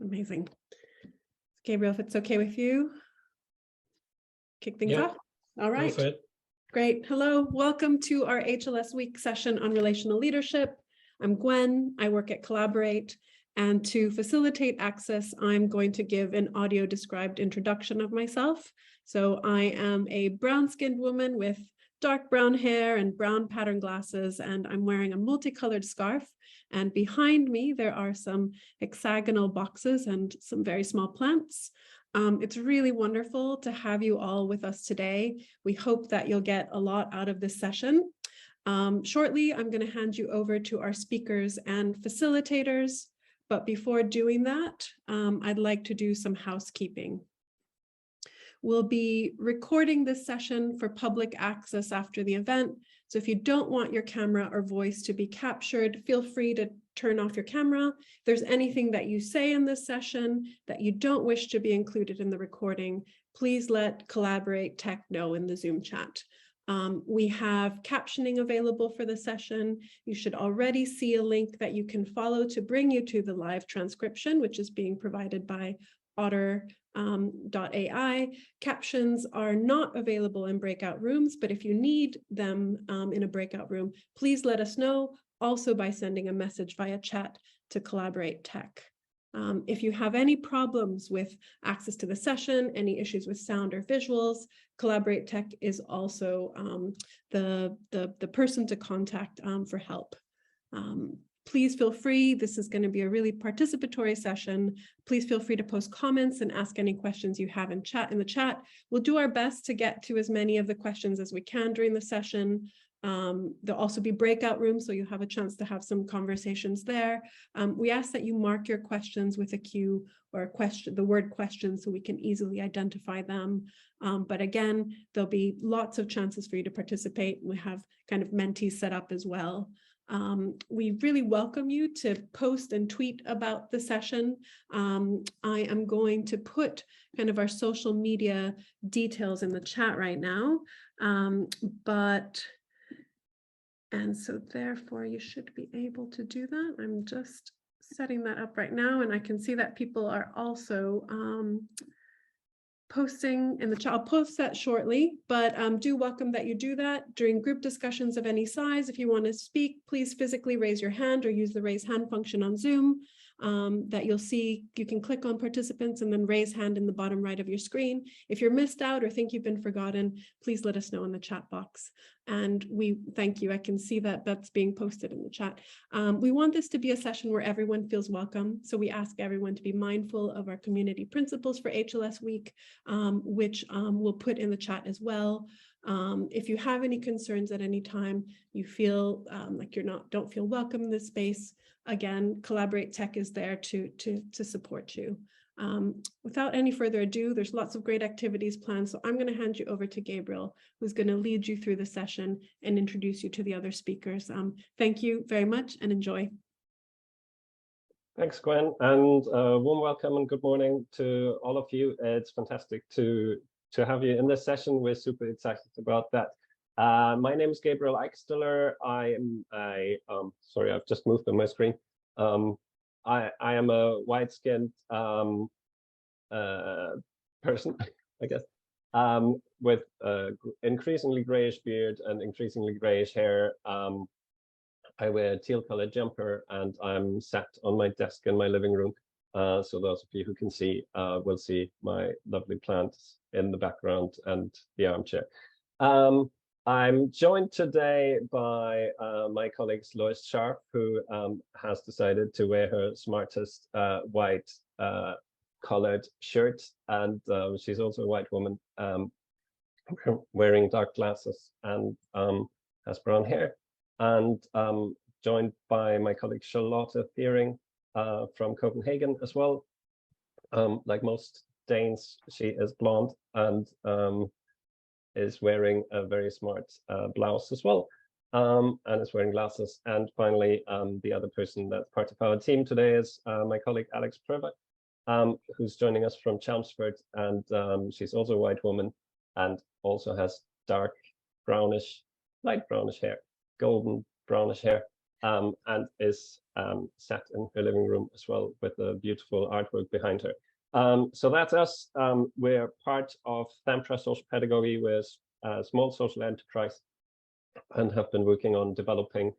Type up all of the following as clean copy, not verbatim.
Amazing. Gabriel, if it's okay with you, kick things off. All right. Great. Hello. Welcome to our HLS week session on relational leadership. I'm Gwen. I work at Collaborate. And to facilitate access, I'm going to give an audio described introduction of myself. So I am a brown-skinned woman with dark brown hair and brown pattern glasses, and I'm wearing a multicolored scarf. And behind me, there are some hexagonal boxes and some very small plants. It's really wonderful to have you all with us today. We hope that you'll get a lot out of this session. Shortly, I'm going to hand you over to our speakers and facilitators. But before doing that, I'd like to do some housekeeping. We'll be recording this session for public access after the event. So if you don't want your camera or voice to be captured, feel free to turn off your camera. If there's anything that you say in this session that you don't wish to be included in the recording, please let Collaborate Tech know in the Zoom chat. We have captioning available for the session. You should already see a link that you can follow to bring you to the live transcription, which is being provided by Otter.ai. Captions are not available in breakout rooms, but if you need them in a breakout room, please let us know, also by sending a message via chat to Collaborate Tech. If you have any problems with access to the session, any issues with sound or visuals, Collaborate Tech is also the person to contact for help. Please feel free. This is going to be a really participatory session. Please feel free to post comments and ask any questions you have in the chat. We'll do our best to get to as many of the questions as we can during the session. There'll also be breakout rooms, so you'll have a chance to have some conversations there. We ask that you mark your questions with a Q or the word question, so we can easily identify them. But again, there'll be lots of chances for you to participate. We have kind of mentees set up as well. We really welcome you to post and tweet about the session. I am going to put kind of our social media details in the chat right now, and so therefore you should be able to do that. I'm just setting that up right now, and I can see that people are also posting in the chat. I'll post that shortly, but do welcome that you do that during group discussions of any size. If you want to speak, please physically raise your hand or use the raise hand function on Zoom that you'll see. You can click on participants and then raise hand in the bottom right of your screen. If you're missed out or think you've been forgotten, please let us know in the chat box. And we thank you. I can see that that's being posted in the chat. We want this to be a session where everyone feels welcome. So we ask everyone to be mindful of our community principles for HLS week, which we'll put in the chat as well. If you have any concerns at any time, you feel like don't feel welcome in this space, again, Collaborate Tech is there to support you. Without any further ado, there's lots of great activities planned, so I'm going to hand you over to Gabriel, who's going to lead you through the session and introduce you to the other speakers. Thank you very much and enjoy. Thanks, Gwen, and warm welcome and good morning to all of you. It's fantastic to have you in this session. We're super excited about that. My name is Gabriel Eichsteller. Sorry, I've just moved on my screen. I am a white-skinned person, I guess, with increasingly grayish beard and increasingly grayish hair. I wear a teal-colored jumper, and I'm sat on my desk in my living room. So those of you who can see will see my lovely plants in the background and the armchair. I'm joined today by my colleagues Lois Sharp, who has decided to wear her smartest white collared shirt, and she's also a white woman wearing dark glasses and has brown hair. And joined by my colleague Charlotte Thiering from Copenhagen as well. Like most Danes, she is blonde and is wearing a very smart blouse as well, and is wearing glasses. And finally, the other person that's part of our team today is my colleague Alex Privat, who's joining us from Chelmsford, and she's also a white woman and also has dark brownish, light brownish hair, golden brownish hair. and is sat in her living room as well with the beautiful artwork behind her. So that's us. We're part of Thempra Social Pedagogy. We're a small social enterprise and have been working on developing,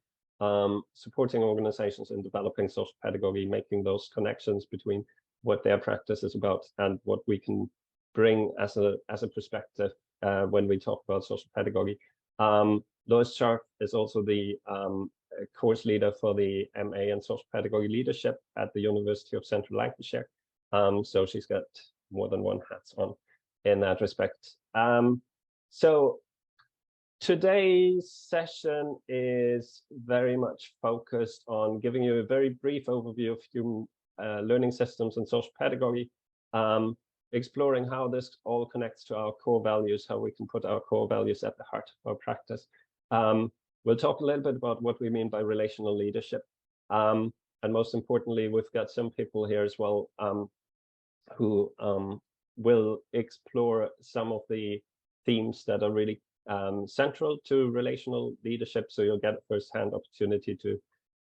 supporting organizations in developing social pedagogy, making those connections between what their practice is about and what we can bring as a perspective when we talk about social pedagogy. Lois Sharp is also the course leader for the MA in Social Pedagogy Leadership at the University of Central Lancashire. So she's got more than one hat on in that respect. So today's session is very much focused on giving you a very brief overview of human learning systems and social pedagogy, exploring how this all connects to our core values, how we can put our core values at the heart of our practice. We'll talk a little bit about what we mean by relational leadership. And most importantly, we've got some people here as well who will explore some of the themes that are really central to relational leadership. So you'll get a first-hand opportunity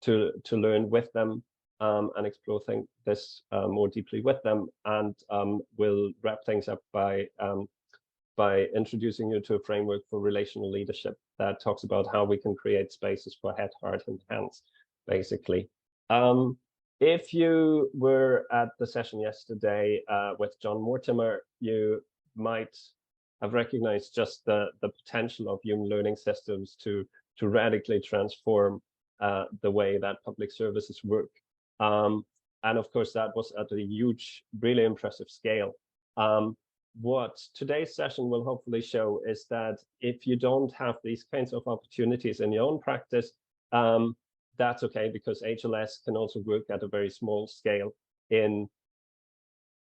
to learn with them and explore this more deeply with them. And we'll wrap things up by introducing you to a framework for relational leadership that talks about how we can create spaces for head, heart, and hands, basically. If you were at the session yesterday with John Mortimer, you might have recognized just the potential of human learning systems to radically transform the way that public services work. And of course, that was at a huge, really impressive scale. What today's session will hopefully show is that if you don't have these kinds of opportunities in your own practice, that's okay, because HLS can also work at a very small scale in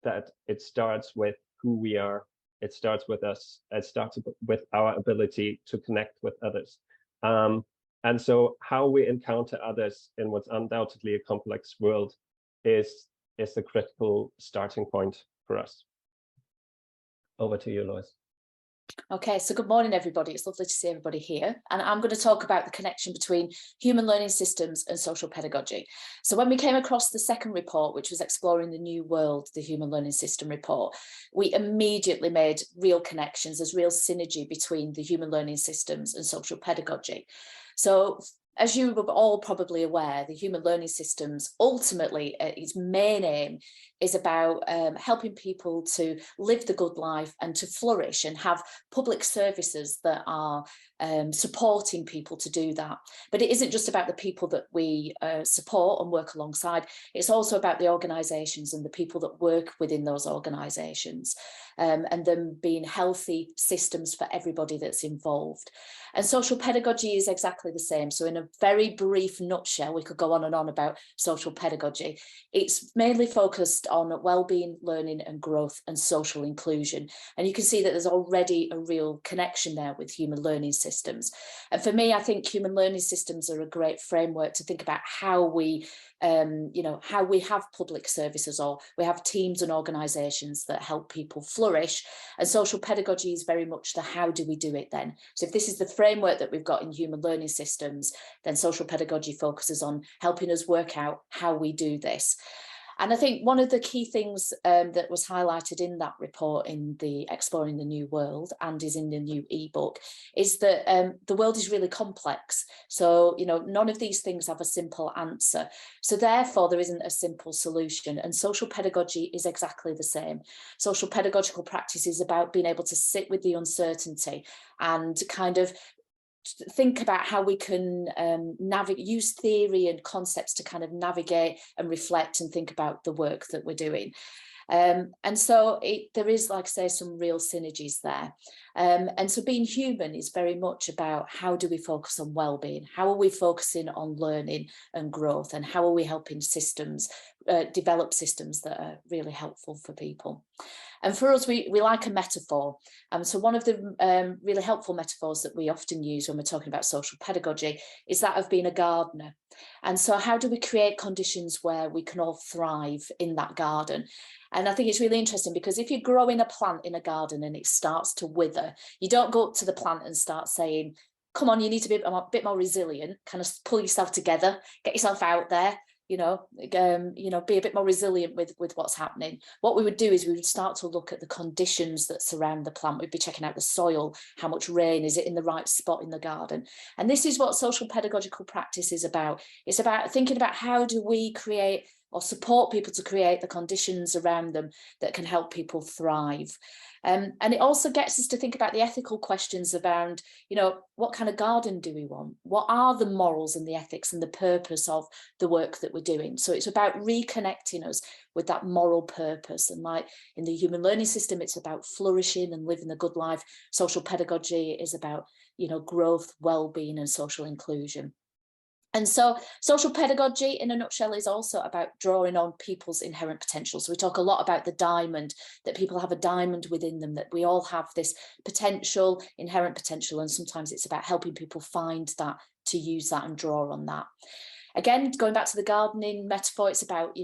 that it starts with who we are. It starts with us. It starts with our ability to connect with others. And so how we encounter others in what's undoubtedly a complex world is the critical starting point for us. Over to you, Lois. Okay, so good morning, everybody. It's lovely to see everybody here. And I'm going to talk about the connection between human learning systems and social pedagogy. So when we came across the second report, which was exploring the new world, the human learning system report, we immediately made real connections. There's real synergy between the human learning systems and social pedagogy. So as you are all probably aware, the human learning systems, ultimately, its main aim is about helping people to live the good life and to flourish and have public services that are supporting people to do that. But it isn't just about the people that we support and work alongside. It's also about the organisations and the people that work within those organisations, and them being healthy systems for everybody that's involved. And social pedagogy is exactly the same. So in a very brief nutshell, we could go on and on about social pedagogy. It's mainly focused on well-being, learning and growth and social inclusion. And you can see that there's already a real connection there with human learning systems. And for me, I think human learning systems are a great framework to think about how we how we have public services, or we have teams and organisations that help people flourish. And social pedagogy is very much the how do we do it then. So if this is the framework that we've got in human learning systems, then social pedagogy focuses on helping us work out how we do this. And I think one of the key things that was highlighted in that report, in the Exploring the New World, and is in the new ebook, is that the world is really complex. So, none of these things have a simple answer. So therefore, there isn't a simple solution. And social pedagogy is exactly the same. Social pedagogical practice is about being able to sit with the uncertainty and kind of think about how we can use theory and concepts to kind of navigate and reflect and think about the work that we're doing. And so there is, like I say, some real synergies there. And so being human is very much about how do we focus on well-being? How are we focusing on learning and growth? And how are we helping systems develop systems that are really helpful for people? And for us, we like a metaphor. So one of the really helpful metaphors that we often use when we're talking about social pedagogy is that of being a gardener. And so how do we create conditions where we can all thrive in that garden? And I think it's really interesting, because if you're growing a plant in a garden and it starts to wither, you don't go up to the plant and start saying, come on, you need to be a bit more resilient, kind of pull yourself together, get yourself out there, be a bit more resilient with what's happening. What we would do is we would start to look at the conditions that surround the plant. We'd be checking out the soil, how much rain, is it in the right spot in the garden? And this is what social pedagogical practice is about. It's about thinking about how do we create or support people to create the conditions around them that can help people thrive. And it also gets us to think about the ethical questions around, what kind of garden do we want? What are the morals and the ethics and the purpose of the work that we're doing? So it's about reconnecting us with that moral purpose. And like in the human learning system, it's about flourishing and living a good life. Social pedagogy is about, growth, well-being and social inclusion. And so social pedagogy in a nutshell is also about drawing on people's inherent potential. So we talk a lot about the diamond, that people have a diamond within them, that we all have this potential, inherent potential. And sometimes it's about helping people find that, to use that and draw on that. Again, going back to the gardening metaphor, it's about,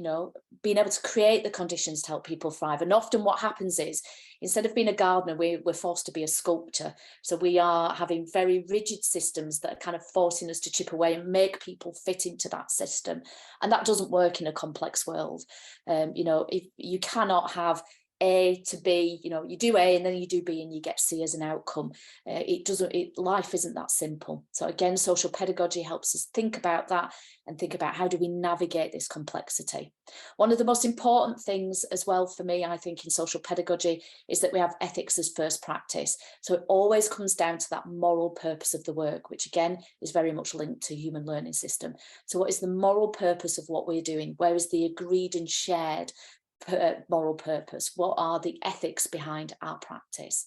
being able to create the conditions to help people thrive. And often what happens is, instead of being a gardener, we're forced to be a sculptor. So we are having very rigid systems that are kind of forcing us to chip away and make people fit into that system. And that doesn't work in a complex world. If you cannot have A to B, you do A and then you do B and you get C as an outcome. Life isn't that simple. So again, social pedagogy helps us think about that and think about how do we navigate this complexity. One of the most important things as well for me, I think, in social pedagogy is that we have ethics as first practice. So it always comes down to that moral purpose of the work, which again is very much linked to human learning system. So what is the moral purpose of what we're doing? Where is the agreed and shared moral purpose? What are the ethics behind our practice?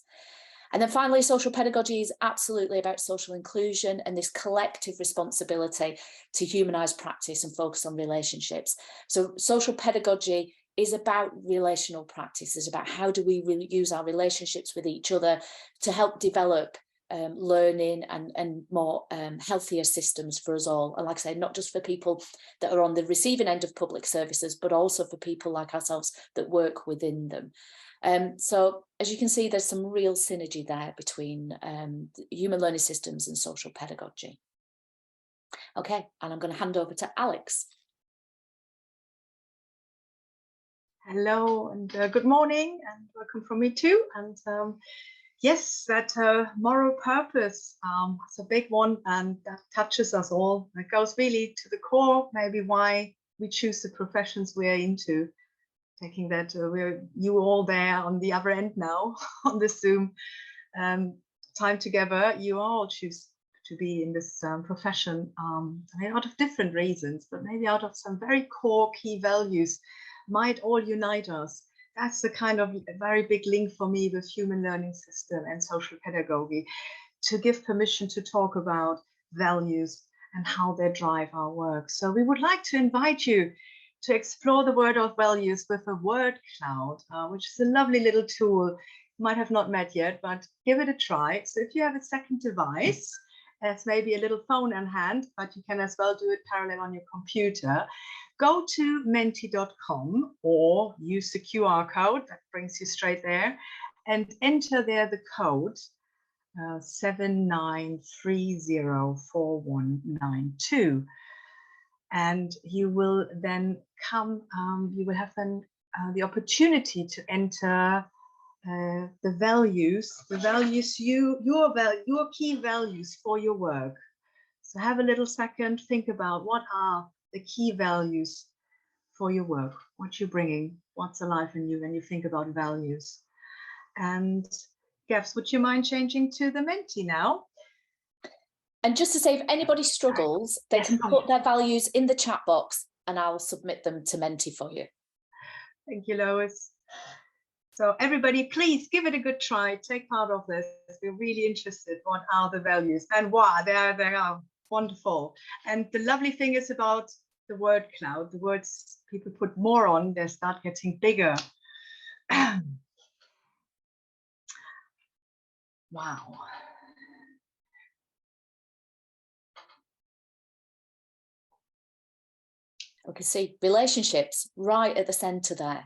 And then finally, social pedagogy is absolutely about social inclusion and this collective responsibility to humanize practice and focus on relationships. So social pedagogy is about relational practice. It's about how do we use our relationships with each other to help develop learning and more healthier systems for us all. And like I say, not just for people that are on the receiving end of public services, but also for people like ourselves that work within them. So as you can see, there's some real synergy there between human learning systems and social pedagogy. Okay, and I'm going to hand over to Alex. Hello and good morning and welcome from me too. And yes, that moral purpose is a big one and that touches us all. It goes really to the core, maybe why we choose the professions we're into. Taking that you all there on the other end now on the Zoom time together, you all choose to be in this profession out of different reasons, but maybe out of some very core key values might all unite us. That's the kind of a very big link for me with human learning system and social pedagogy, to give permission to talk about values and how they drive our work. So we would like to invite you to explore the world of values with a word cloud, which is a lovely little tool. You might have not met yet, but give it a try. So if you have a second device, it's maybe a little phone in hand, but you can as well do it parallel on your computer. Go to menti.com or use the QR code that brings you straight there and enter there the code 79304192. And you will then you will have then the opportunity to enter your key values for your work. So have a little second, think about what are the key values for your work, what you're bringing, what's alive in you when you think about values. And Gabs, would you mind changing to the Menti now? And just to say, if anybody struggles, they can put their values in the chat box and I'll submit them to Menti for you. Thank you, Lois. So everybody, please give it a good try. Take part of this. We're really interested. What are the values? And wow, they are wonderful. And the lovely thing is about the word cloud, the words people put more on, they start getting bigger. Wow. We can see relationships right at the center there,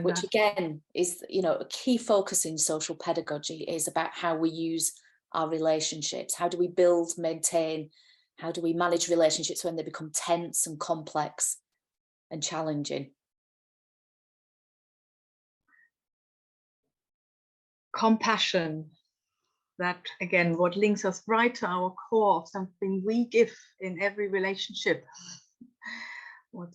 which again is, a key focus in social pedagogy is about how we use our relationships? How do we build, maintain, how do we manage relationships when they become tense and complex and challenging? Compassion. That again, what links us right to our core of something we give in every relationship. What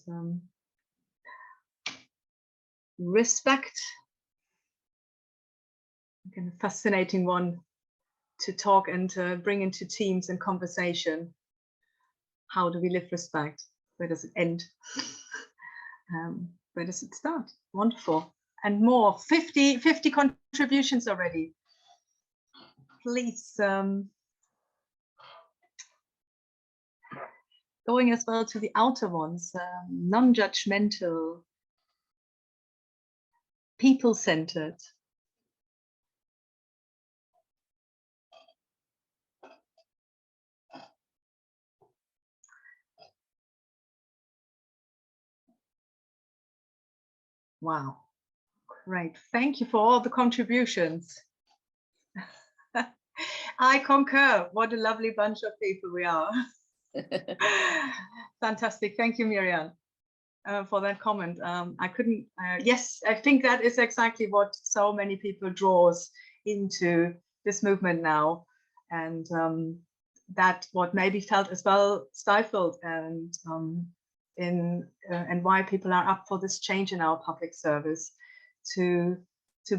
respect. Again, a fascinating one to talk and bring into teams and conversation. How do we live respect? Where does it end? Where does it start? Wonderful. And more, 50 contributions already. Please, going as well to the outer ones, non-judgmental, people-centered. Wow, great. Thank you for all the contributions. I concur. What a lovely bunch of people we are. Fantastic. Thank you, Miriam, for that comment. I couldn't, yes, I think that is exactly what so many people draws into this movement now. And that what maybe felt as well stifled and and why people are up for this change in our public service to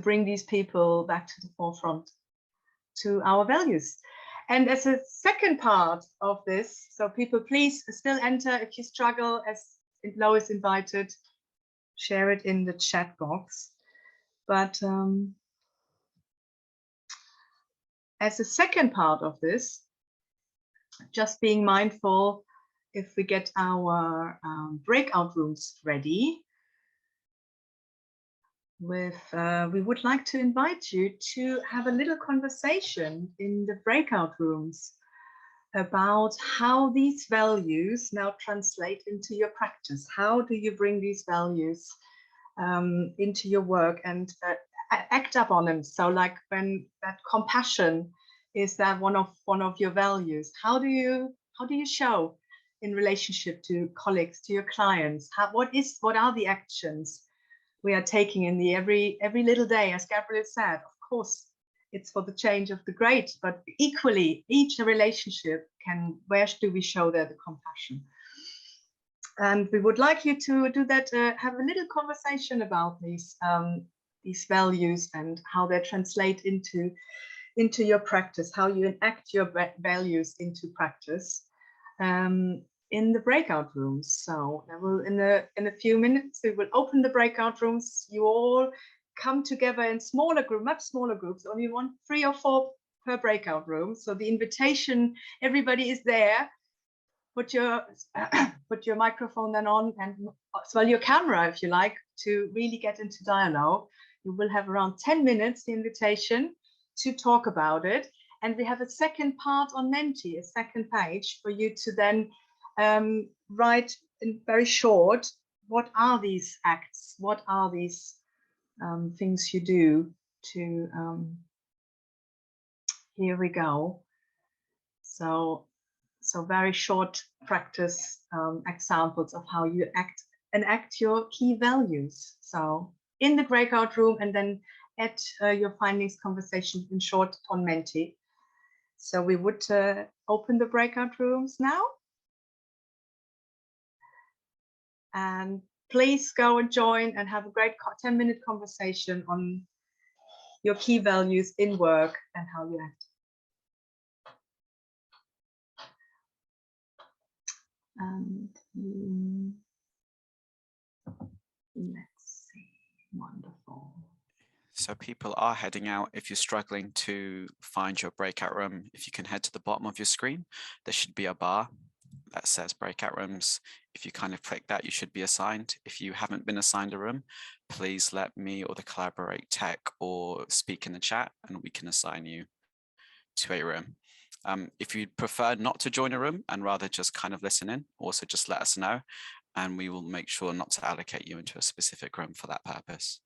bring these people back to the forefront, to our values. And as a second part of this, so people please still enter if you struggle, as Lois invited, share it in the chat box. But as a second part of this, just being mindful if we get our breakout rooms ready, we would like to invite you to have a little conversation in the breakout rooms about how these values now translate into your practice. How do you bring these values into your work and act up on them? So like when that compassion is that one of your values, how do you show in relationship to colleagues, to your clients? What are the actions we are taking in the every little day? As Gabriel said, of course, it's for the change of the great, but equally, each relationship where do we show there the compassion? And we would like you to do that, have a little conversation about these values and how they translate into your practice, how you enact your values into practice in the breakout rooms. So I will, in a few minutes, we will open the breakout rooms. You all come together in much smaller groups, only 3 or 4 per breakout room. So the invitation, everybody is there. Put your microphone then on, and as well your camera if you like, to really get into dialogue. You will have around 10 minutes, the invitation to talk about it. And we have a second part on Menti, a second page for you to then write in very short, what are these acts? What are these things you do to, here we go. So very short practice examples of how you enact your key values. So in the breakout room, and then at your findings conversation in short on Menti. So we would open the breakout rooms now. And please go and join and have a great 10-minute conversation on your key values in work and how you act. And let's see, wonderful. So people are heading out. If you're struggling to find your breakout room, if you can head to the bottom of your screen, there should be a bar that says breakout rooms. If you kind of click that, you should be assigned. If you haven't been assigned a room, please let me or the Collaborate Tech or speak in the chat and we can assign you to a room. If you'd prefer not to join a room and rather just kind of listen in, also just let us know and we will make sure not to allocate you into a specific room for that purpose.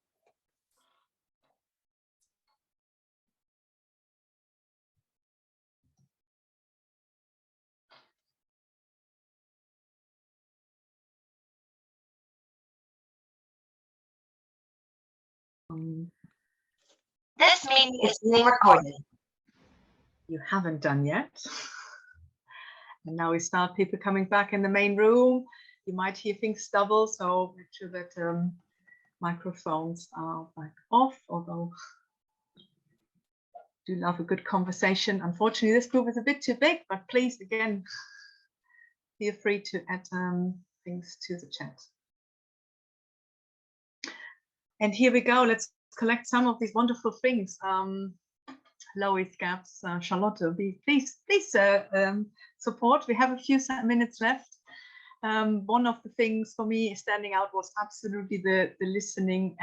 This meeting is being recorded. You haven't done yet. And now we start people coming back in the main room. You might hear things double, so make sure that microphones are back off, although I do love a good conversation. Unfortunately, this group is a bit too big, but please, again, feel free to add things to the chat. And here we go. Let's collect some of these wonderful things. Lois, Gabs, Charlotte, please support. We have a few minutes left. One of the things for me standing out was absolutely the listening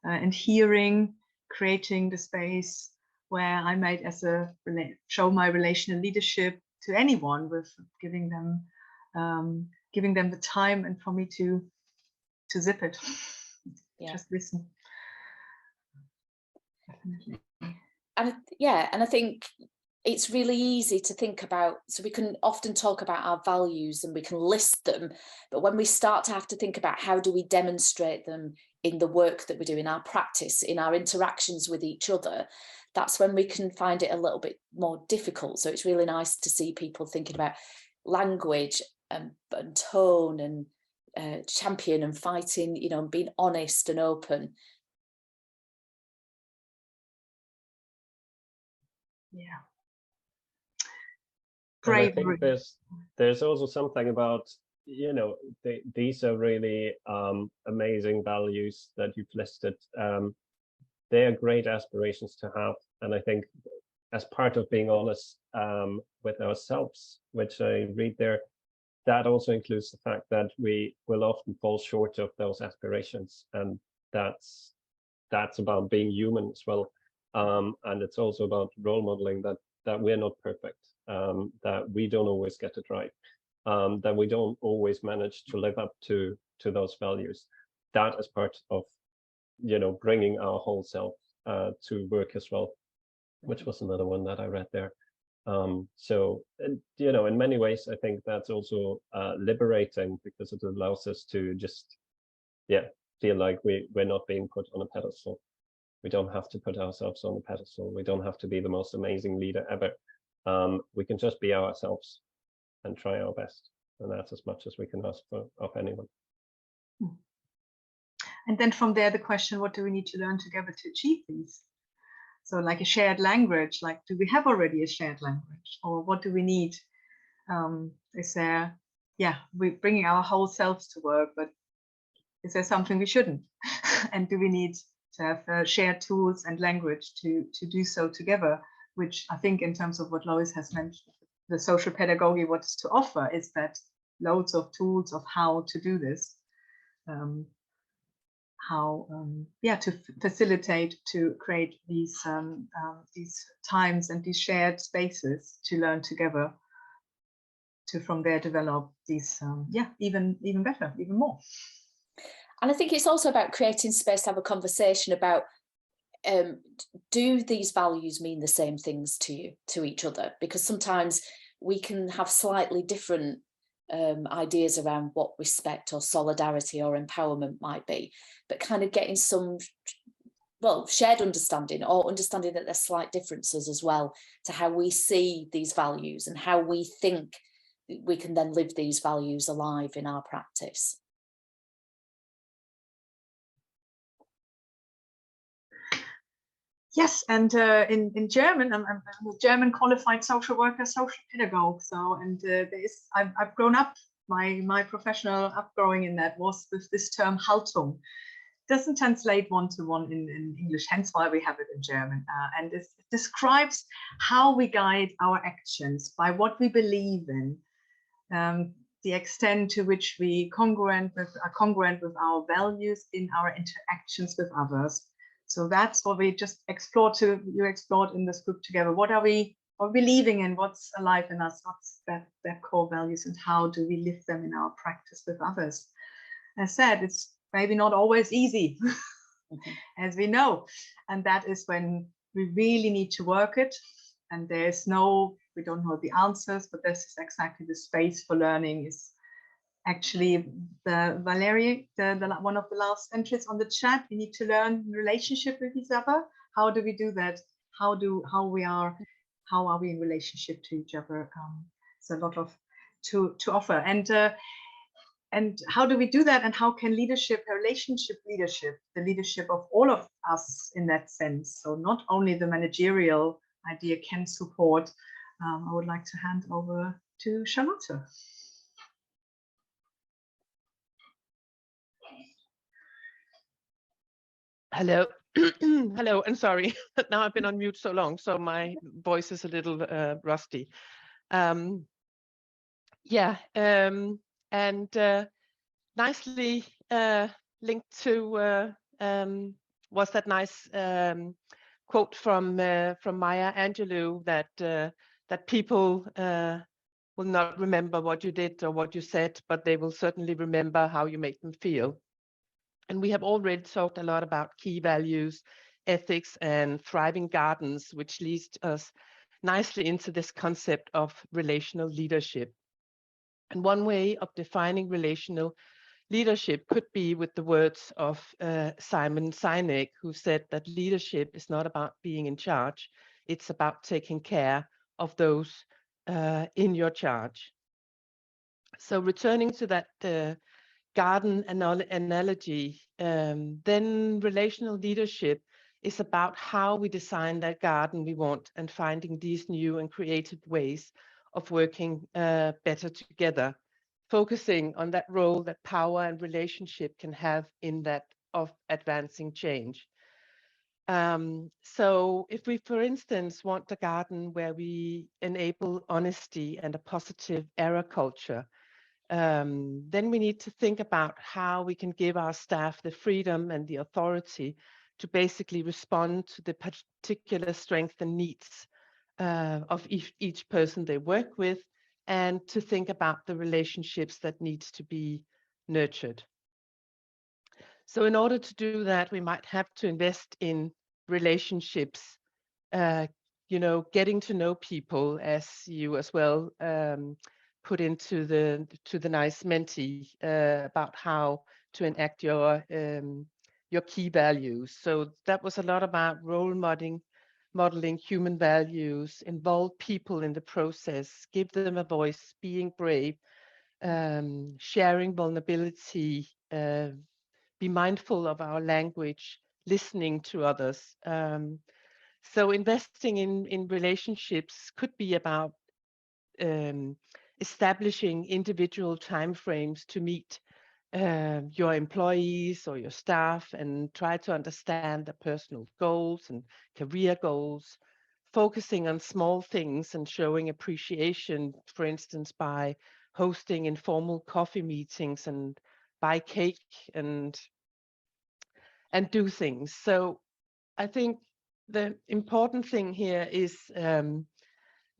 and hearing, creating the space where I might show my relational leadership to anyone with giving them the time and for me to zip it. Yeah. Just listen. Definitely. And I think it's really easy to think about, so we can often talk about our values and we can list them, but when we start to have to think about how do we demonstrate them in the work that we do, in our practice, in our interactions with each other, that's when we can find it a little bit more difficult. So it's really nice to see people thinking about language and tone and champion and fighting, you know, and being honest and open. Yeah. Great. I think there's also something about, you know, these are really amazing values that you've listed. They are great aspirations to have, and I think as part of being honest with ourselves, which I read there, that also includes the fact that we will often fall short of those aspirations, and that's about being human as well. And it's also about role modeling that we're not perfect, that we don't always get it right, that we don't always manage to live up to those values. That is part of, you know, bringing our whole self to work as well, which was another one that I read there. So, you know, in many ways, I think that's also liberating, because it allows us to just, feel like we're not being put on a pedestal. We don't have to put ourselves on the pedestal. We don't have to be the most amazing leader ever. We can just be ourselves and try our best. And that's as much as we can ask for of anyone. And then from there, the question, what do we need to learn together to achieve these? So like a shared language, like, do we have already a shared language? Or what do we need? Is there, we're bringing our whole selves to work, but is there something we shouldn't? And do we need to have shared tools and language to do so together, which I think in terms of what Lois has mentioned, the social pedagogy, what is to offer is that loads of tools of how to do this, to facilitate, to create these times and these shared spaces to learn together, to from there develop these, even better, even more. And I think it's also about creating space to have a conversation about, do these values mean the same things to each other? Because sometimes we can have slightly different ideas around what respect or solidarity or empowerment might be, but kind of getting some, shared understanding, or understanding that there's slight differences as well to how we see these values and how we think we can then live these values alive in our practice. Yes, and in German, I'm a German qualified social worker, social pedagogue. So, and I've grown up, my professional upgrowing in that was with this term Haltung. Doesn't translate one-to-one in English, hence why we have it in German. And it describes how we guide our actions by what we believe in, the extent to which we are congruent with our values in our interactions with others. So that's what we just you explored in this group together. What are we believing in? What's alive in us? What's that core values, and how do we live them in our practice with others? As said, it's maybe not always easy, as we know. And that is when we really need to work it. And we don't know the answers, but this is exactly the space for learning, is actually Valerie, one of the last entries on the chat, we need to learn relationship with each other. How do we do that? How are we in relationship to each other? It's a lot of to offer, and how do we do that, and how can leadership, the leadership of all of us in that sense, so not only the managerial idea, can support. I would like to hand over to Charlotte. Hello. Hello, and sorry, now I've been on mute so long, so my voice is a little rusty. Nicely linked to was that nice quote from Maya Angelou that people will not remember what you did or what you said, but they will certainly remember how you made them feel. And we have already talked a lot about key values, ethics, and thriving gardens, which leads us nicely into this concept of relational leadership. And one way of defining relational leadership could be with the words of Simon Sinek, who said that leadership is not about being in charge, it's about taking care of those in your charge. So returning to that garden analogy, then relational leadership is about how we design that garden we want and finding these new and creative ways of working better together, focusing on that role that power and relationship can have in that of advancing change. So if we, for instance, want a garden where we enable honesty and a positive error culture, then we need to think about how we can give our staff the freedom and the authority to basically respond to the particular strengths and needs of each person they work with, and to think about the relationships that needs to be nurtured. So in order to do that, we might have to invest in relationships, getting to know people, as you as well put into the nice Menti about how to enact your key values. So that was a lot about role modeling human values, involve people in the process, give them a voice, being brave, sharing vulnerability, be mindful of our language, listening to others. So investing in relationships could be about establishing individual timeframes to meet your employees or your staff and try to understand their personal goals and career goals, focusing on small things and showing appreciation, for instance, by hosting informal coffee meetings and buy cake and do things. So I think the important thing here is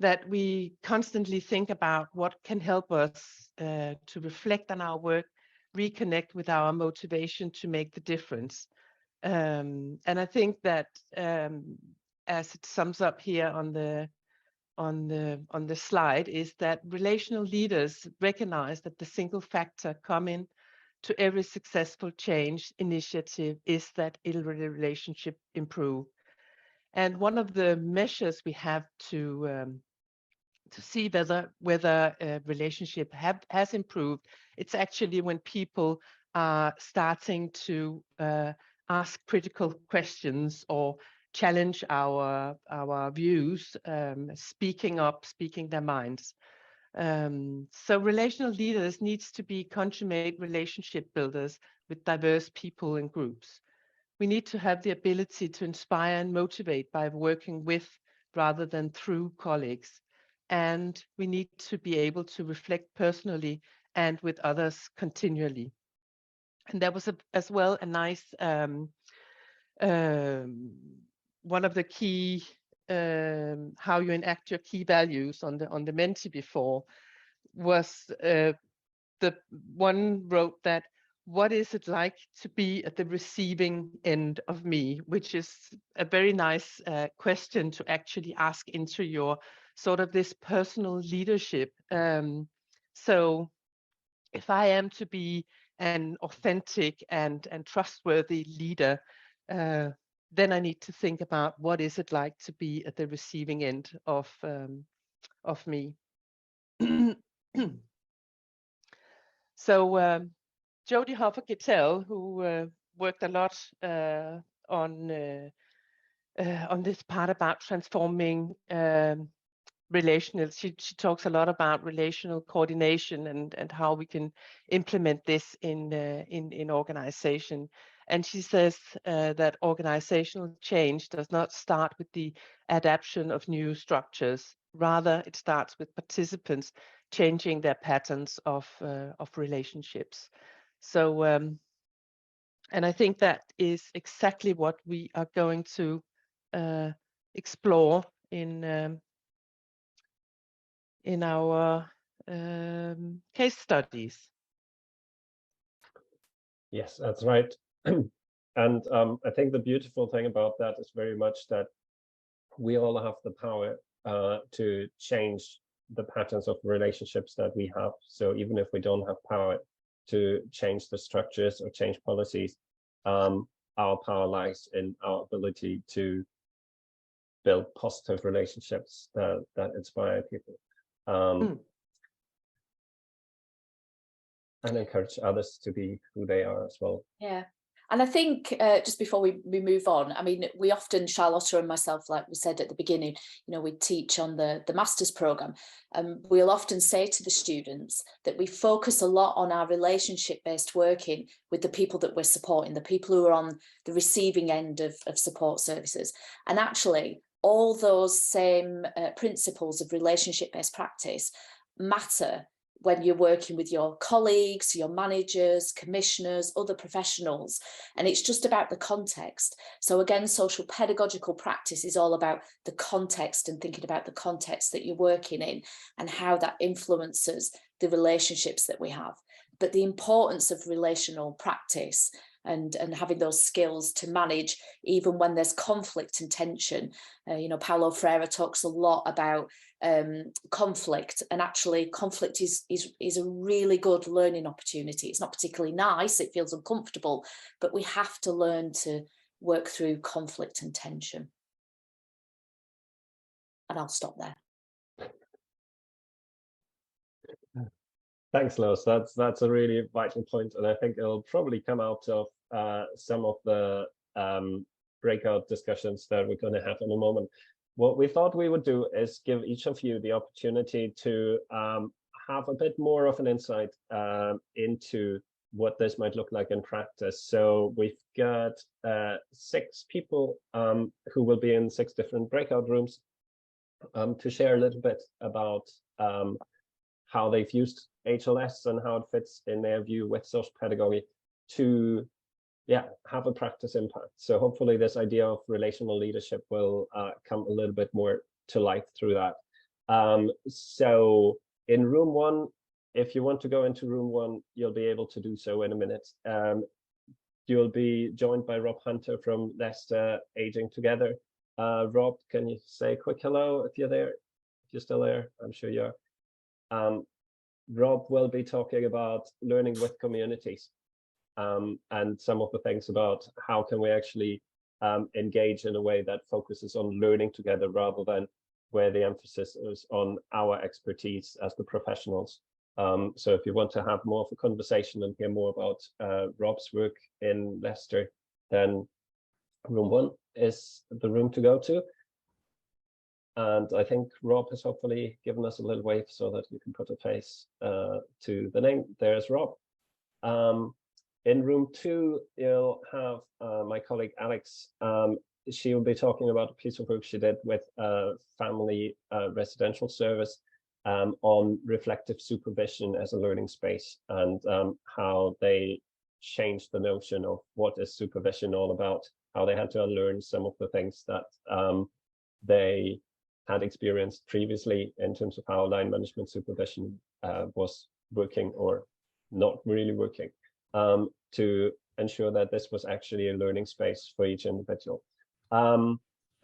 that we constantly think about what can help us to reflect on our work, reconnect with our motivation to make the difference. And I think that as it sums up here on the slide, is that relational leaders recognize that the single factor common to every successful change initiative is that relationship improve. And one of the measures we have to see whether a relationship has improved, it's actually when people are starting to ask critical questions or challenge our views, speaking up, speaking their minds. So relational leaders needs to be consummate relationship builders with diverse people and groups. We need to have the ability to inspire and motivate by working with rather than through colleagues. And we need to be able to reflect personally and with others continually. And that was as well a nice, one of the key, how you enact your key values on the Menti before was the one wrote that, what is it like to be at the receiving end of me, which is a very nice question to actually ask into your sort of this personal leadership. So if I am to be an authentic and trustworthy leader, then I need to think about what is it like to be at the receiving end of me. So Jodie Hoffer-Gittel, who worked a lot on this part about transforming relational, she talks a lot about relational coordination and how we can implement this in organization. And she says that organizational change does not start with the adaptation of new structures. Rather, it starts with participants changing their patterns of relationships. So, and I think that is exactly what we are going to explore in our case studies. Yes, that's right. And I think the beautiful thing about that is very much that we all have the power to change the patterns of relationships that we have. So even if we don't have power to change the structures or change policies, our power lies in our ability to build positive relationships that inspire people. And encourage others to be who they are as well. Yeah. And I think just before we move on, I mean, we often, Charlotte and myself, like we said at the beginning, you know, we teach on the master's program, and we'll often say to the students that we focus a lot on our relationship-based working with the people that we're supporting, the people who are on the receiving end of support services. And actually, all those same principles of relationship-based practice matter when you're working with your colleagues, your managers, commissioners, other professionals, and it's just about the context. So again, social pedagogical practice is all about the context and thinking about the context that you're working in and how that influences the relationships that we have. But the importance of relational practice and having those skills to manage even when there's conflict and tension. You know, Paulo Freire talks a lot about conflict, and actually conflict is a really good learning opportunity. It's not particularly nice, it feels uncomfortable, but we have to learn to work through conflict and tension. And I'll stop there. Thanks, Lois. That's a really vital point, and I think it'll probably come out of some of the breakout discussions that we're going to have in a moment. What we thought we would do is give each of you the opportunity to have a bit more of an insight into what this might look like in practice. So we've got 6 people who will be in 6 different breakout rooms to share a little bit about how they've used HLS and how it fits in their view with social pedagogy to have a practice impact. So hopefully this idea of relational leadership will come a little bit more to light through that. So in room 1, if you want to go into room 1, you'll be able to do so in a minute. You'll be joined by Rob Hunter from Leicester Aging Together. Rob, can you say a quick hello if you're there? If you're still there, I'm sure you are. Rob will be talking about learning with communities and some of the things about how can we actually engage in a way that focuses on learning together rather than where the emphasis is on our expertise as the professionals. So if you want to have more of a conversation and hear more about Rob's work in Leicester, then room 1 is the room to go to. And I think Rob has hopefully given us a little wave so that you can put a face to the name. There's Rob. In room 2, you'll have my colleague Alex. She will be talking about a piece of work she did with a family residential service on reflective supervision as a learning space, and how they changed the notion of what is supervision all about, how they had to unlearn some of the things that they had experienced previously in terms of how line management supervision was working or not really working, to ensure that this was actually a learning space for each individual.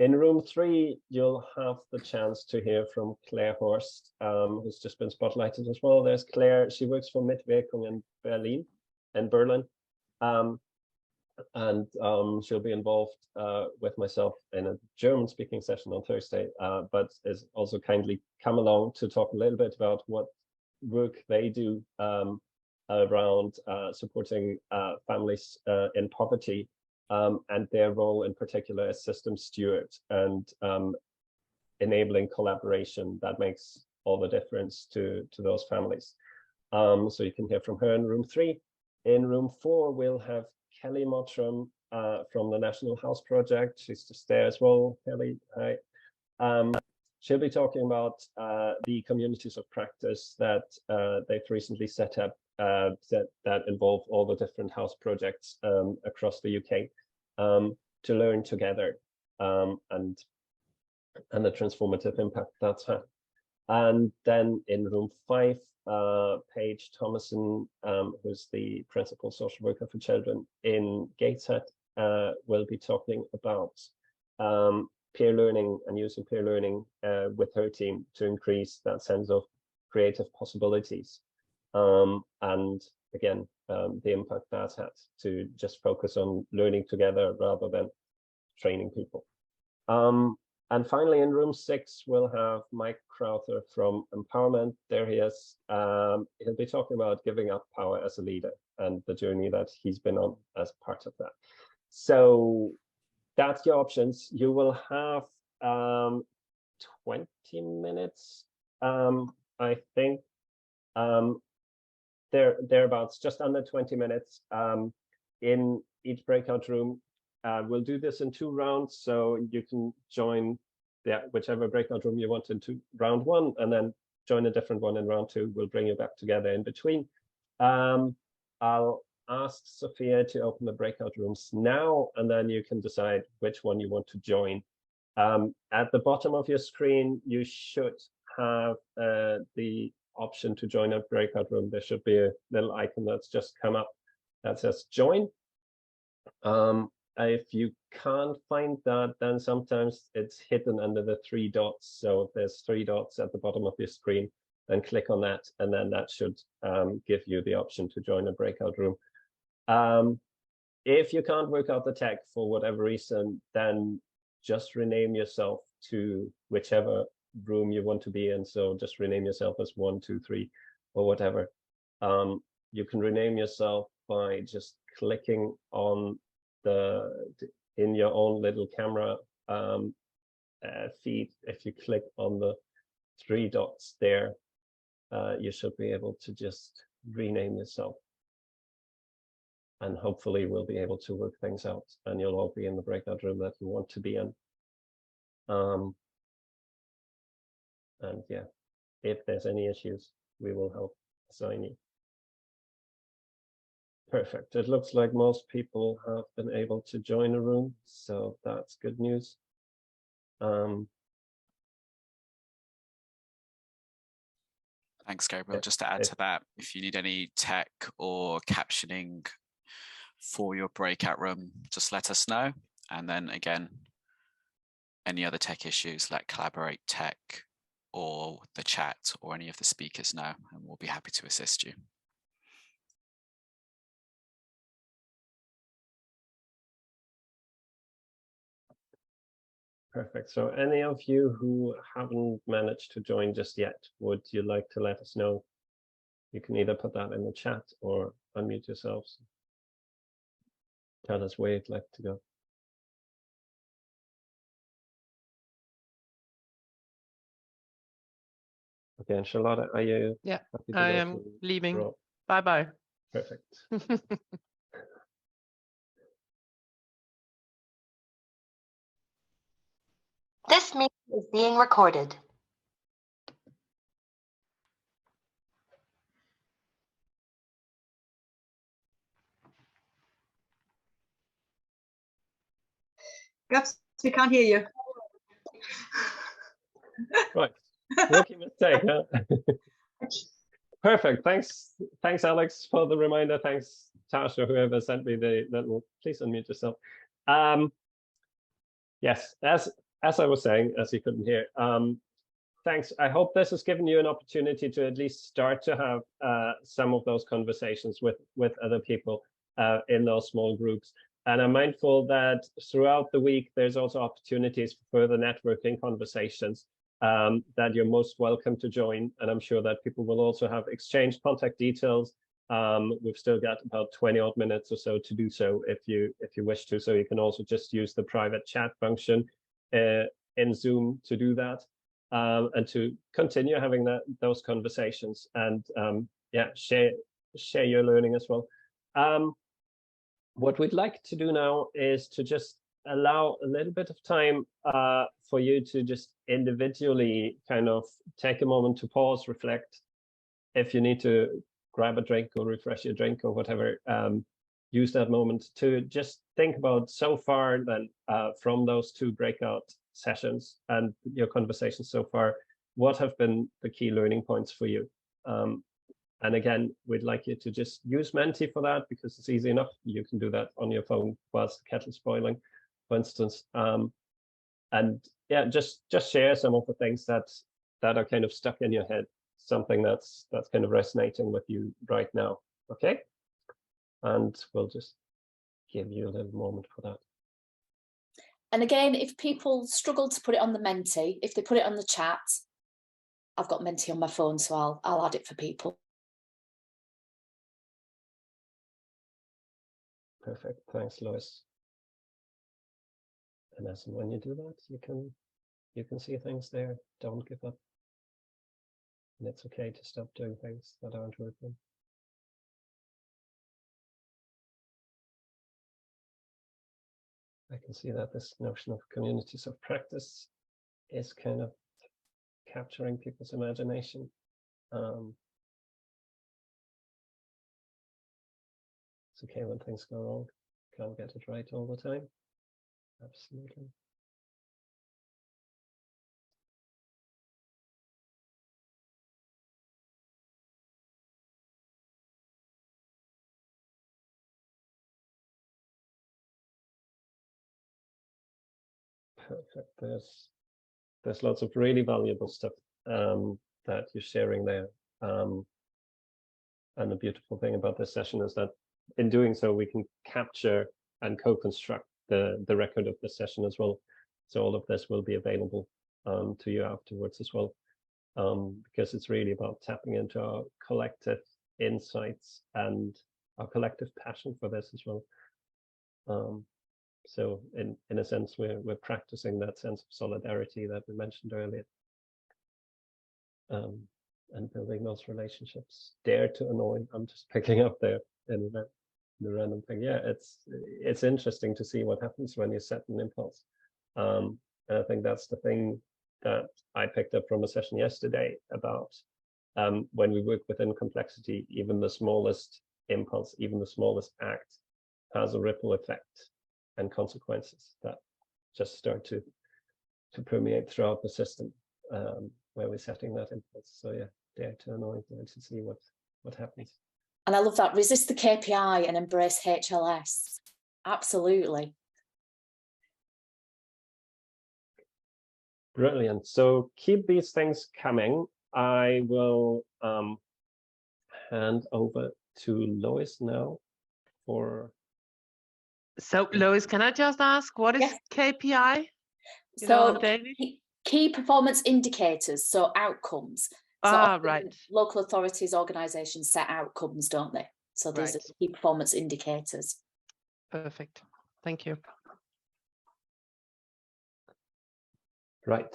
In room 3, you'll have the chance to hear from Claire Horst, who's just been spotlighted as well. There's Claire. She works for Mitwirkung in Berlin. And she'll be involved with myself in a German-speaking session on Thursday, but is also kindly come along to talk a little bit about what work they do around supporting families in poverty, and their role in particular as system steward and enabling collaboration that makes all the difference to those families. So you can hear from her in room 3. In room 4, we'll have Kelly Mottram from the National House Project. She's just there as well. Kelly, hi. She'll be talking about the communities of practice that they've recently set up that involve all the different house projects across the UK to learn together and the transformative impact that's had. And then in room 5, Paige Thomason, who's the principal social worker for children in Gateshead, will be talking about peer learning and using peer learning with her team to increase that sense of creative possibilities. And again, the impact that's had to just focus on learning together rather than training people. And finally, in room 6, we'll have Mike Crowther from Empowerment. There he is. He'll be talking about giving up power as a leader and the journey that he's been on as part of that. So that's your options. You will have 20 minutes, I think, thereabouts, just under 20 minutes in each breakout room. We'll do this in 2 rounds, so you can join whichever breakout room you want into round 1, and then join a different one in round 2. We'll bring you back together in between. I'll ask Sophia to open the breakout rooms now, and then you can decide which one you want to join. At the bottom of your screen, you should have the option to join a breakout room. There should be a little icon that's just come up that says join. If you can't find that, then sometimes it's hidden under the 3 dots. So if there's 3 dots at the bottom of your screen, then click on that, and then that should give you the option to join a breakout room. If you can't work out the tech for whatever reason, then just rename yourself to whichever room you want to be in. So just rename yourself as 1, 2, 3, or whatever. You can rename yourself by just clicking on in your own little camera feed. If you click on the 3 dots there, you should be able to just rename yourself, and hopefully we'll be able to work things out, and you'll all be in the breakout room that you want to be in. And yeah, if there's any issues, we will help assign you. Perfect. It looks like most people have been able to join a room, so that's good news. Thanks, Gabriel. Just to add to that, if you need any tech or captioning for your breakout room, just let us know. And then again, any other tech issues, let Collaborate Tech or the chat or any of the speakers know, and we'll be happy to assist you. Perfect. So any of you who haven't managed to join just yet, would you like to let us know? You can either put that in the chat or unmute yourselves. Tell us where you'd like to go. Okay, and Charlotte, are you? Yeah, I am leaving. Bye-bye. Perfect. This meeting is being recorded. Gaps, we can't hear you. Right. Rookie mistake, huh? Perfect. Thanks, Alex, for the reminder. Thanks, Tasha, whoever sent me the little. Please unmute yourself. Yes, as I was saying, as you couldn't hear, thanks. I hope this has given you an opportunity to at least start to have some of those conversations with other people in those small groups. And I'm mindful that throughout the week, there's also opportunities for further networking conversations that you're most welcome to join. And I'm sure that people will also have exchanged contact details. We've still got about 20 odd minutes or so to do so if you wish to. So you can also just use the private chat function in Zoom to do that and to continue having those conversations and yeah, share your learning as well. What we'd like to do now is to just allow a little bit of time for you to just individually kind of take a moment to pause, reflect. If you need to grab a drink or refresh your drink or whatever, use that moment to just think about so far then from those 2 breakout sessions and your conversations so far, what have been the key learning points for you? And again, we'd like you to just use Menti for that because it's easy enough. You can do that on your phone whilst the kettle's boiling, for instance. And yeah, just share some of the things that are kind of stuck in your head, something that's kind of resonating with you right now. Okay, and we'll just give you a little moment for that. And again, if people struggle to put it on the Menti, if they put it on the chat, I've got Menti on my phone, so I'll add it for people. Perfect. Thanks, Lois. And as and when you do that, you can see things there. Don't give up. And it's okay to stop doing things that aren't working. I can see that this notion of communities of practice is kind of capturing people's imagination. It's okay when things go wrong. Can't get it right all the time. Absolutely. Perfect. There's lots of really valuable stuff that you're sharing there. And the beautiful thing about this session is that in doing so, we can capture and co-construct the record of the session as well. So all of this will be available to you afterwards as well, because it's really about tapping into our collective insights and our collective passion for this as well. So in a sense, we're practicing that sense of solidarity that we mentioned earlier. And building those relationships. Dare to annoy. I'm just picking up there in the random thing. Yeah, it's interesting to see what happens when you set an impulse. And I think that's the thing that I picked up from a session yesterday about when we work within complexity, even the smallest impulse, even the smallest act has a ripple effect and consequences that just start to permeate throughout the system where we're setting that impulse. So yeah, dare to annoy, dare to see what happens. And I love that. Resist the KPI and embrace HLS. Absolutely. Brilliant. So keep these things coming. I will hand over to Lois now for. So Lois, can I just ask, what is KPI? So key performance indicators, so outcomes. So right. Local authorities, organisations set outcomes, don't they? So these are key performance indicators. Perfect. Thank you. Right.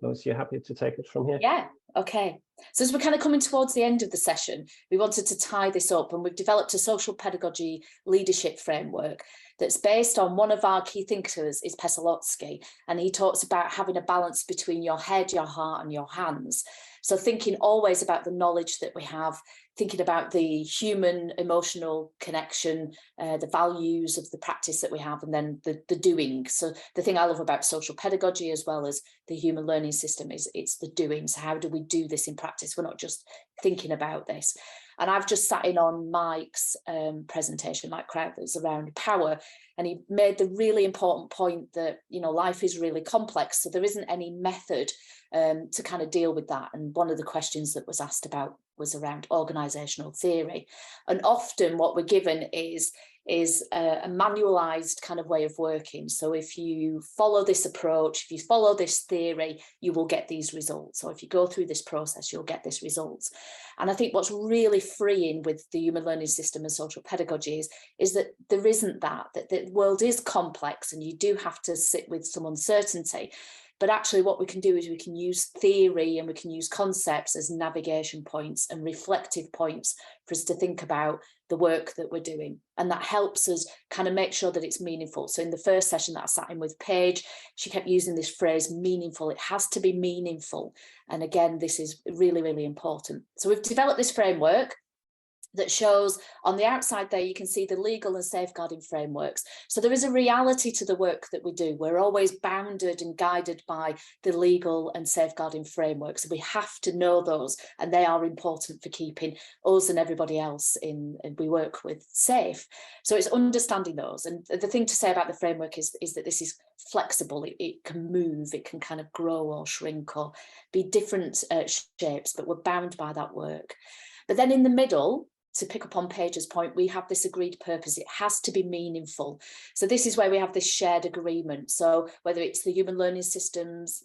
Lois, you happy to take it from here? Yeah. Okay. So as we're kind of coming towards the end of the session, we wanted to tie this up, and we've developed a social pedagogy leadership framework that's based on one of our key thinkers is Pestalozzi, and he talks about having a balance between your head, your heart, and your hands. So thinking always about the knowledge that we have, thinking about the human emotional connection, the values of the practice that we have, and then the doing. So the thing I love about social pedagogy as well as the human learning system is it's the doing. So how do we do this in practice? We're not just thinking about this. And I've just sat in on Mike's presentation, Mike Crowther's, around power. And he made the really important point that, you know, life is really complex. So there isn't any method to kind of deal with that. And one of the questions that was asked about was around organisational theory. And often what we're given is a manualized kind of way of working. So if you follow this approach, if you follow this theory, you will get these results. Or if you go through this process, you'll get this results. And I think what's really freeing with the human learning system and social pedagogy is that there isn't that the world is complex and you do have to sit with some uncertainty. But actually what we can do is we can use theory and we can use concepts as navigation points and reflective points for us to think about the work that we're doing. And that helps us kind of make sure that it's meaningful. So in the first session that I sat in with Paige, she kept using this phrase meaningful. It has to be meaningful. And again, this is really, really important. So we've developed this framework that shows on the outside there, you can see the legal and safeguarding frameworks. So there is a reality to the work that we do. We're always bounded and guided by the legal and safeguarding frameworks. We have to know those, and they are important for keeping us and everybody else we work with safe. So it's understanding those. And the thing to say about the framework is that this is flexible. It can move, it can kind of grow or shrink or be different shapes, but we're bound by that work. But then in the middle, to pick up on Paige's point, we have this agreed purpose. It has to be meaningful. So this is where we have this shared agreement. So whether it's the human learning systems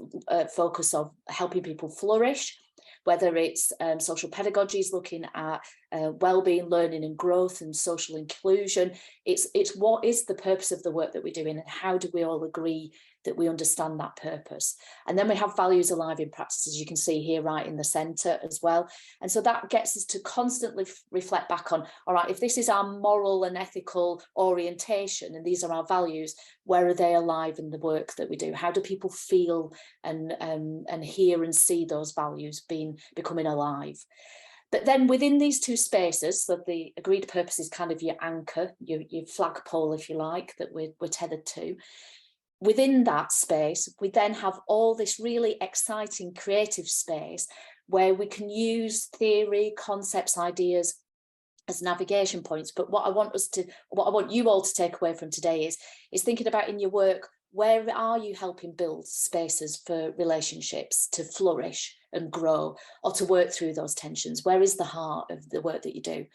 focus of helping people flourish, whether it's social pedagogy is looking at well-being, learning and growth and social inclusion, it's what is the purpose of the work that we're doing and how do we all agree that we understand that purpose. And then we have values alive in practice, as you can see here right in the centre as well. And so that gets us to constantly reflect back on, all right, if this is our moral and ethical orientation and these are our values, where are they alive in the work that we do? How do people feel and hear and see those values becoming alive? But then within these two spaces, so the agreed purpose is kind of your anchor, your flagpole, if you like, that we're tethered to. Within that space, we then have all this really exciting creative space where we can use theory, concepts, ideas as navigation points. But what I want you all to take away from today is thinking about in your work, where are you helping build spaces for relationships to flourish and grow or to work through those tensions? Where is the heart of the work that you do?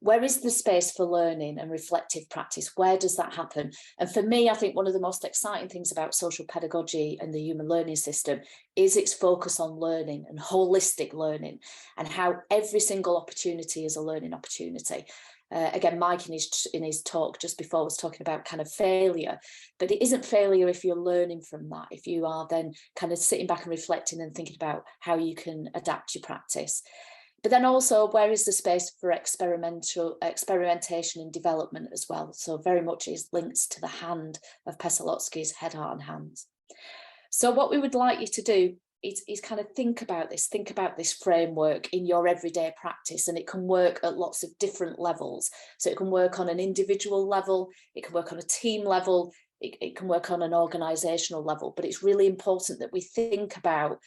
Where is the space for learning and reflective practice? Where does that happen? And for me, I think one of the most exciting things about social pedagogy and the human learning system is its focus on learning and holistic learning and how every single opportunity is a learning opportunity. Again, Mike in his talk just before was talking about kind of failure, but it isn't failure if you're learning from that, if you are then kind of sitting back and reflecting and thinking about how you can adapt your practice. But then also, where is the space for experimentation and development as well? So very much is linked to the hand of Pestalozzi's Head, Heart and Hands. So what we would like you to do is kind of think about this framework in your everyday practice, and it can work at lots of different levels. So it can work on an individual level, it can work on a team level, it can work on an organisational level, but it's really important that we think about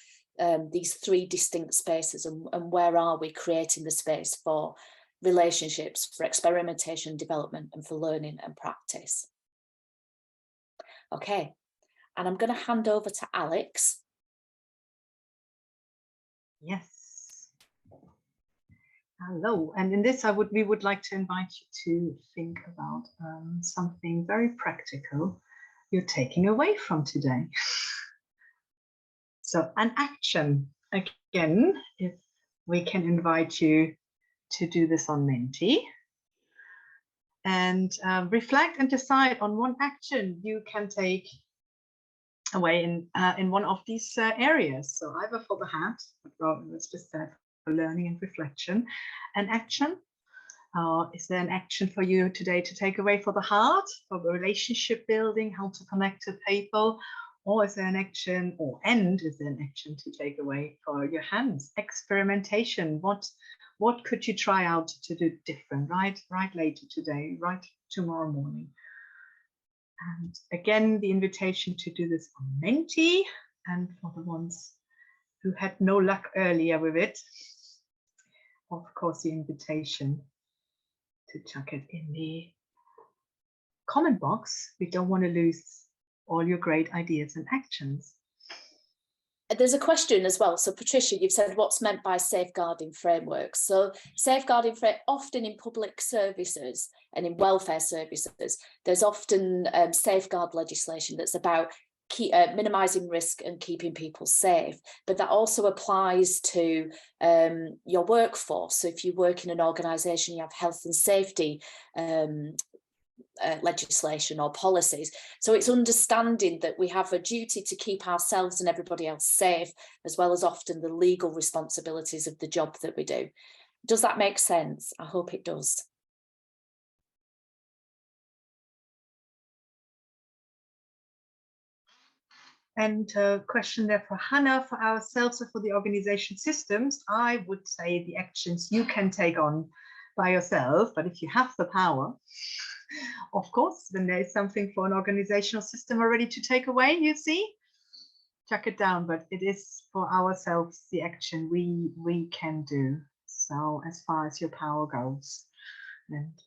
these three distinct spaces and where are we creating the space for relationships, for experimentation, development, and for learning and practice. Okay, and I'm going to hand over to Alex. Yes. Hello, and in this we would like to invite you to think about something very practical you're taking away from today. So an action, again, if we can invite you to do this on Menti and reflect and decide on one action you can take away in one of these areas. So either for the heart, let's just say for learning and reflection, an action. Is there an action for you today to take away for the heart, for the relationship building, how to connect to people? Or is there an action, is there an action to take away for your hands? Experimentation. What could you try out to do different, right later today, right tomorrow morning? And again, the invitation to do this on Menti, and for the ones who had no luck earlier with it, of course, the invitation to chuck it in the comment box. We don't want to lose all your great ideas and actions. There's a question as well. So Patricia, you've said what's meant by safeguarding frameworks. So safeguarding often in public services and in welfare services, there's often safeguard legislation that's about minimising risk and keeping people safe. But that also applies to your workforce. So if you work in an organisation, you have health and safety legislation or policies. So it's understanding that we have a duty to keep ourselves and everybody else safe, as well as often the legal responsibilities of the job that we do. Does that make sense? I hope it does. And a question there for Hannah, for ourselves or for the organization systems. I would say the actions you can take on by yourself, but if you have the power, of course, then there is something for an organizational system already to take away, you see, chuck it down, but it is for ourselves the action we can do. So as far as your power goes. And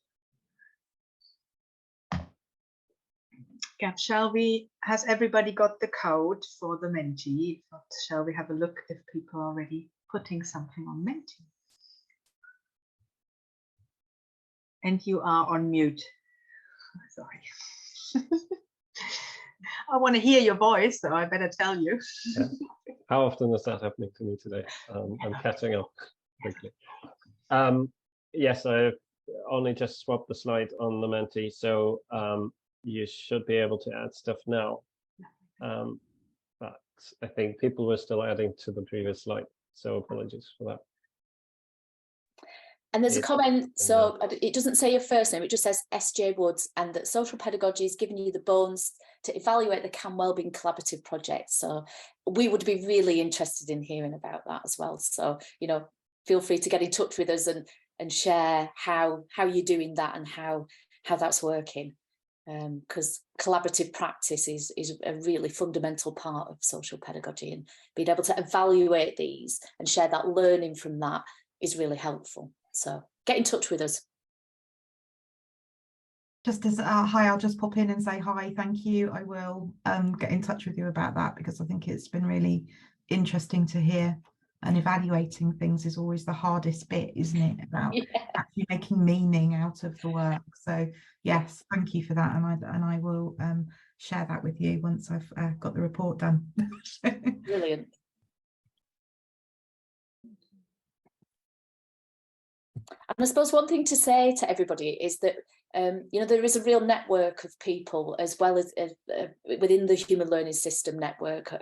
Gab, has everybody got the code for the Menti? Shall we have a look if people are already putting something on Menti? And you are on mute. Sorry. I want to hear your voice, so I better tell you. Yeah. How often is that happening to me today? I'm catching up quickly. Yes, I've only just swapped the slide on the Menti, so you should be able to add stuff now. But I think people were still adding to the previous slide, so apologies for that. And there's a comment, so it doesn't say your first name, it just says SJ Woods, and that social pedagogy is giving you the bones to evaluate the CAM Wellbeing Collaborative project. So we would be really interested in hearing about that as well. So, you know, feel free to get in touch with us and share how you're doing that and how that's working. Because collaborative practice is a really fundamental part of social pedagogy, and being able to evaluate these and share that learning from that is really helpful. So get in touch with us. Just as hi, I'll just pop in and say hi, thank you. I will get in touch with you about that, because I think it's been really interesting to hear, and evaluating things is always the hardest bit, isn't it, about actually making meaning out of the work. So yes, thank you for that, and I will share that with you once I've got the report done. Brilliant. And I suppose one thing to say to everybody is that you know, there is a real network of people, as well as within the Human Learning System network.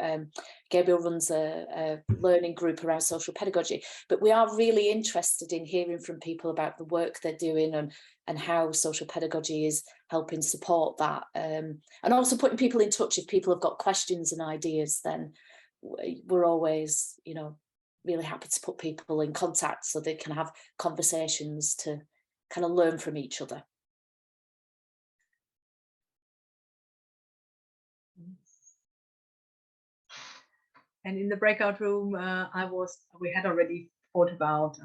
Gabriel runs a learning group around social pedagogy, but we are really interested in hearing from people about the work they're doing and how social pedagogy is helping support that, and also putting people in touch. If people have got questions and ideas, then we're always, you know, really happy to put people in contact so they can have conversations to kind of learn from each other. And in the breakout room, we had already thought about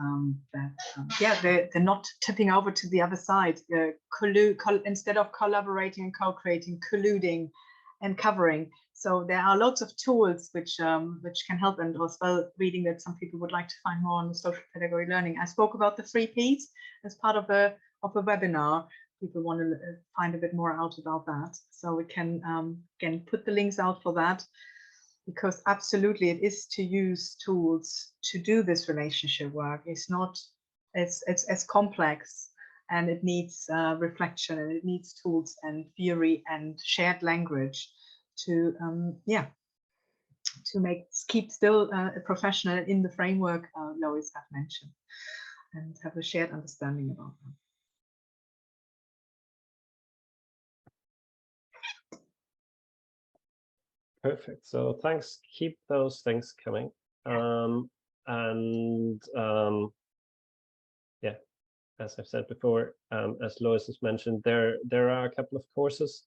that. Yeah, they're not tipping over to the other side. Instead of collaborating and co-creating, colluding and covering. So there are lots of tools which can help, and as well reading that some people would like to find more on social pedagogy learning. I spoke about the 3 Ps as part of a webinar. People want to find a bit more out about that. So we can again put the links out for that, because absolutely it is to use tools to do this relationship work. It's not, it's complex, and it needs reflection, and it needs tools and theory and shared language to keep still a professional in the framework Lois had mentioned, and have a shared understanding about them. Perfect. So thanks. Keep those things coming. Yeah, as I've said before, as Lois has mentioned, there are a couple of courses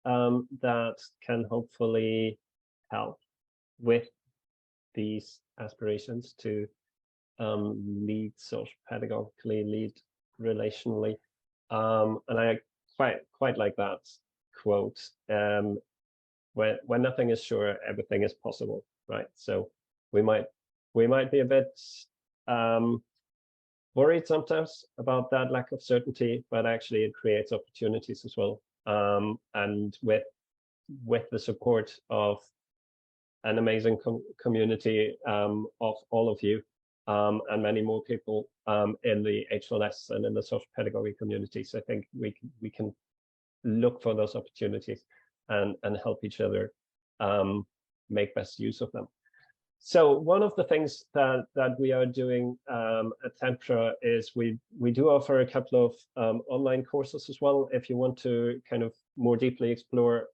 that can hopefully help with these aspirations to lead social pedagogically, lead relationally. And I quite like that quote. When nothing is sure, everything is possible, right? So we might be a bit worried sometimes about that lack of certainty, but actually it creates opportunities as well. And with the support of an amazing community of all of you and many more people in the HLS and in the social pedagogy communities, I think we can look for those opportunities and help each other make best use of them. So one of the things that we are doing at Thempra is we do offer a couple of online courses as well, if you want to kind of more deeply explore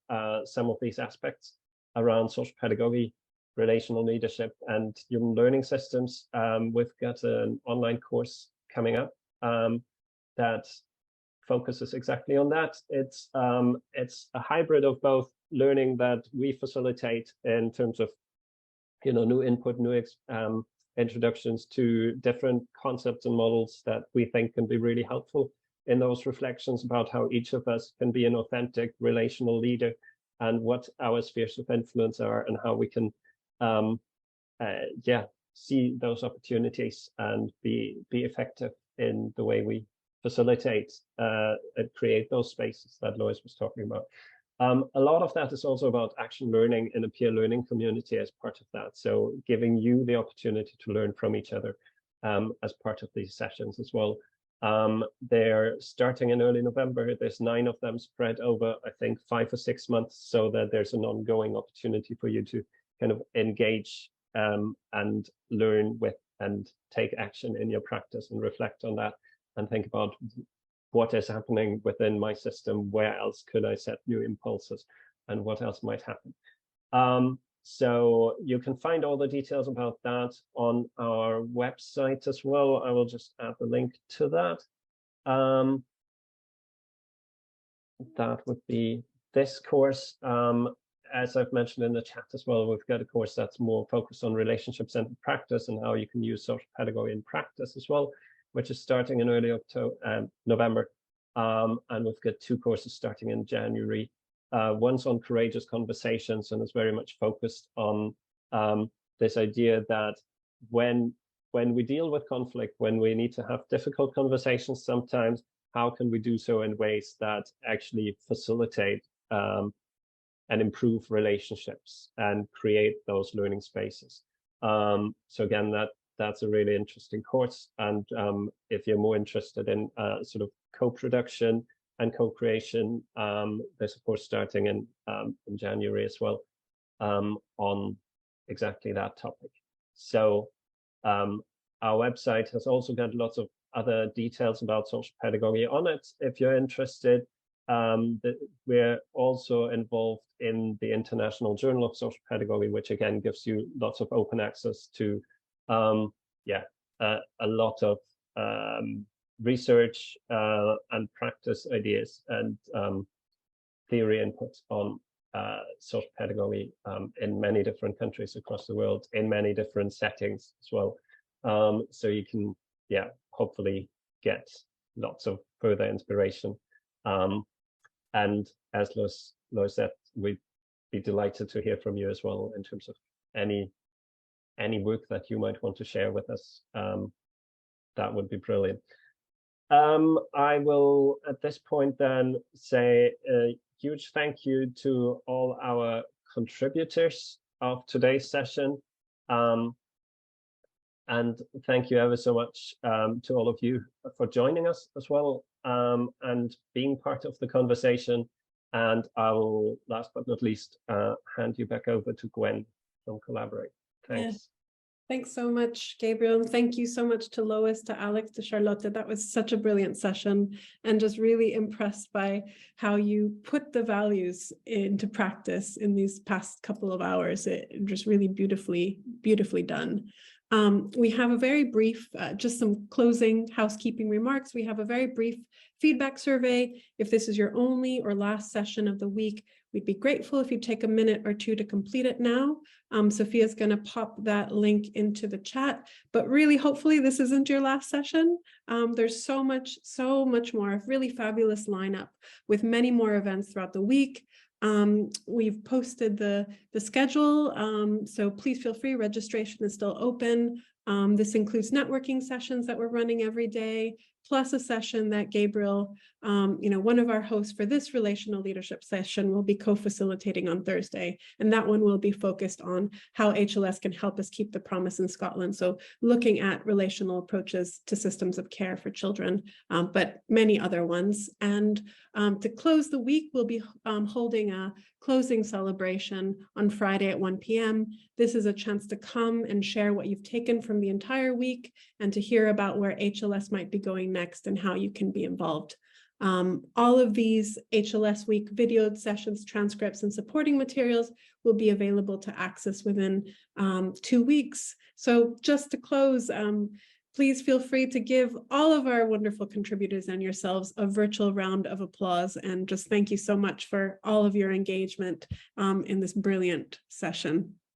some of these aspects around social pedagogy, relational leadership, and human learning systems. We've got an online course coming up that focuses exactly on that. It's a hybrid of both learning that we facilitate in terms of new input, new introductions to different concepts and models that we think can be really helpful in those reflections about how each of us can be an authentic relational leader and what our spheres of influence are and how we can see those opportunities and be effective in the way we facilitate and create those spaces that Lois was talking about. A lot of that is also about action learning in a peer learning community as part of that. So giving you the opportunity to learn from each other as part of these sessions as well. They're starting in early November. There's 9 of them spread over, I think, 5 or 6 months, so that there's an ongoing opportunity for you to kind of engage and learn with and take action in your practice and reflect on that and think about what is happening within my system, where else could I set new impulses, and what else might happen. So you can find all the details about that on our website as well. I will just add the link to that. That would be this course. As I've mentioned in the chat as well, we've got a course that's more focused on relationship-centered practice and how you can use social pedagogy in practice as well, which is starting in early November. And we've got 2 courses starting in January. One's on courageous conversations and is very much focused on this idea that when we deal with conflict, when we need to have difficult conversations sometimes, how can we do so in ways that actually facilitate and improve relationships and create those learning spaces. So again, that's a really interesting course. And if you're more interested in sort of co-production and co-creation, there's a course starting in January as well on exactly that topic. So our website has also got lots of other details about social pedagogy on it. If you're interested, we're also involved in the International Journal of Social Pedagogy, which again gives you lots of open access to a lot of research and practice ideas and theory inputs on social pedagogy in many different countries across the world, in many different settings as well. So you can, hopefully get lots of further inspiration. And as Lois said, we'd be delighted to hear from you as well in terms of any work that you might want to share with us. That would be brilliant. I will at this point then say a huge thank you to all our contributors of today's session. And thank you ever so much to all of you for joining us as well and being part of the conversation. And I will, last but not least, hand you back over to Gwen from Collaborate. Thanks. Yeah. Thanks so much, Gabriel. And thank you so much to Lois, to Alex, to Charlotte. That was such a brilliant session, and just really impressed by how you put the values into practice in these past couple of hours. It just really beautifully done. We have a very brief, just some closing housekeeping remarks. We have a very brief feedback survey. If this is your only or last session of the week, We'd be grateful if you take a minute or two to complete it now. Sophia's going to pop that link into the chat, but really, hopefully this isn't your last session. There's so much more, a really fabulous lineup with many more events throughout the week. We've posted the schedule, so please feel free. Registration is still open. This includes networking sessions that we're running every day, plus a session that Gabriel, one of our hosts for this relational leadership session, will be co-facilitating on Thursday. And that one will be focused on how HLS can help us keep the promise in Scotland. So looking at relational approaches to systems of care for children, but many other ones. And to close the week, we'll be holding a closing celebration on Friday at 1 p.m. This is a chance to come and share what you've taken from the entire week and to hear about where HLS might be going next and how you can be involved. All of these HLS Week video sessions, transcripts, and supporting materials will be available to access within 2 weeks. So just to close, please feel free to give all of our wonderful contributors and yourselves a virtual round of applause, and just thank you so much for all of your engagement in this brilliant session.